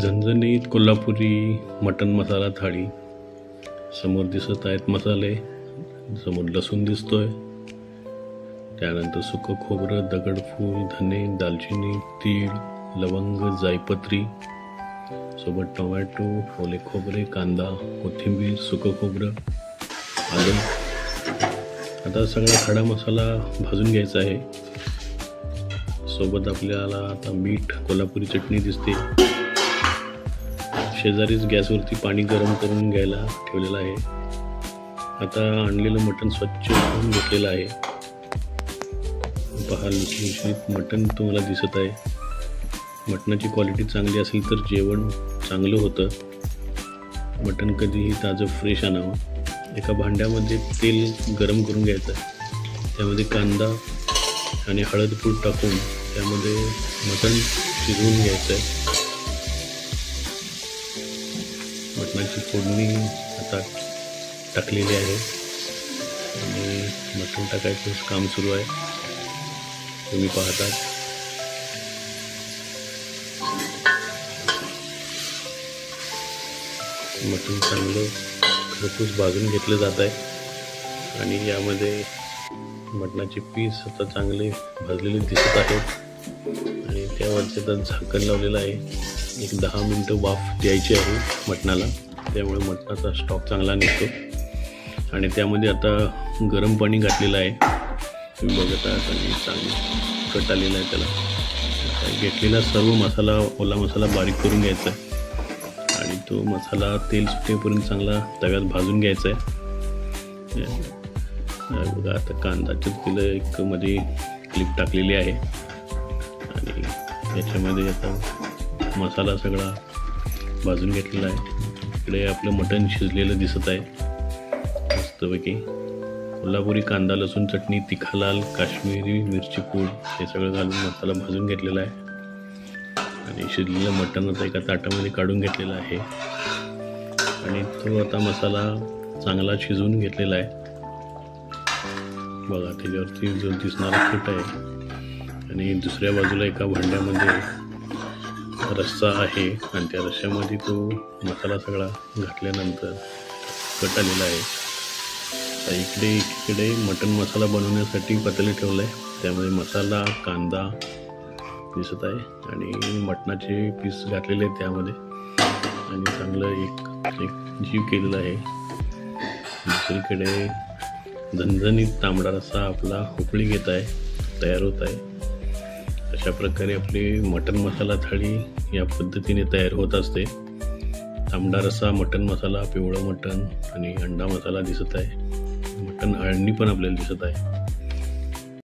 झणझणीत कोल्हापुरी मटन मसाला थाळी. समोर दिसत आहेत मसाले, समोर लसूण दिसतोय, त्यानंतर सुकं खोबरं, दगडफूल, धने, दालचिनी, तीळ, लवंग, जायपत्री, सोबत टोमॅटो, ओले खोबरे, कांदा, कोथिंबीर, सुकं खोबरं, आलं. आता सगळा खडा मसाला भाजून घ्यायचा आहे. सोबत आपल्याला आता मीठ, कोल्हापुरी चटणी दिसते. शेजारीच गॅसवरती पाणी गरम करून घ्यायला ठेवलेलं आहे. आता आणलेलं मटण स्वच्छ धुवून घेतलेलं आहे. पहा, लुसलुशीत मटण तुम्हाला दिसत आहे. मटणाची क्वालिटी चांगली असेल तर जेवण चांगलं होतं. मटण कधीही ताजं फ्रेश आणावं. एका भांड्यामध्ये तेल गरम करून घ्यायचं आहे. त्यामध्ये कांदा आणि हळद पूड टाकून त्यामध्ये मटण शिजवून घ्यायचं आहे. मटणाची फोडणी आता टाकलेली आहे आणि मटण टाकायचं काम सुरू आहे, तुम्ही पाहतात. मटण चांगलं खरपूस भाजून घेतलं जात आहे आणि यामध्ये मटणाचे पीस आता चांगले भाजलेले दिसत आहेत आणि त्यावरती आता झाकण लावलेलं आहे. एक 10 मिनटं वाफ द्यायची आहे मटणाला, त्यामुळे मटणाचा स्टॉक चांगला निघतो. आणि त्यामध्ये आता गरम पाणी घातलेलं आहे, तुम्ही बघत आहात, आणि चांगलं कट आलेलं आहे त्याला. आता घेतलेला सर्व मसाला, ओला मसाला बारीक करून घ्यायचा आहे आणि तो मसाला तेल सुटेपर्यंत चांगला तव्यात भाजून घ्यायचा आहे. बघा, आता कांदा चिरलेलं एक मध्ये क्लिप टाकलेली आहे आणि याच्यामध्ये आता मसाला सगळा भाजून घेतलेला आहे. इकडे आपलं मटण शिजलेलं दिसत आहे मस्तपैकी. कोल्हापुरी कांदा, लसूण चटणी, तिखा लाल, काश्मीरी मिरची पूड हे सगळं घालून मसाला भाजून घेतलेला आहे आणि शिजलेलं मटण आता एका ताटामध्ये काढून घेतलेला आहे आणि तो आता मसाला चांगला शिजवून घेतलेला आहे. बघा, त्याच्यावरती जो दिसणारा कट आहे आणि दुसऱ्या बाजूला एका भांड्यामध्ये रस्सा आहे आणि त्या रश्श्यामध्ये तो मसाला सगळा घातल्यानंतर कट आलेला आहे. तर एकीकडे मटण मसाला बनवण्यासाठी पातेलं ठेवलं आहे, त्यामध्ये मसाला, कांदा दिसत आहे आणि मटणाचे पीस घातलेले आहेत त्यामध्ये आणि चांगलं एक जीव केलेला आहे. दुसरीकडे झणझणीत तांबडा रस्सा आपला उकळी घेत आहे, तयार होत आहे. अशा प्रकारे आपली मटण मसाला थाळी या पद्धतीने तयार होत असते. तांबडा रस्सा, मटण मसाला, पिवळं मटण आणि अंडा मसाला दिसत आहे. मटण अळणी पण आपल्याला दिसत आहे.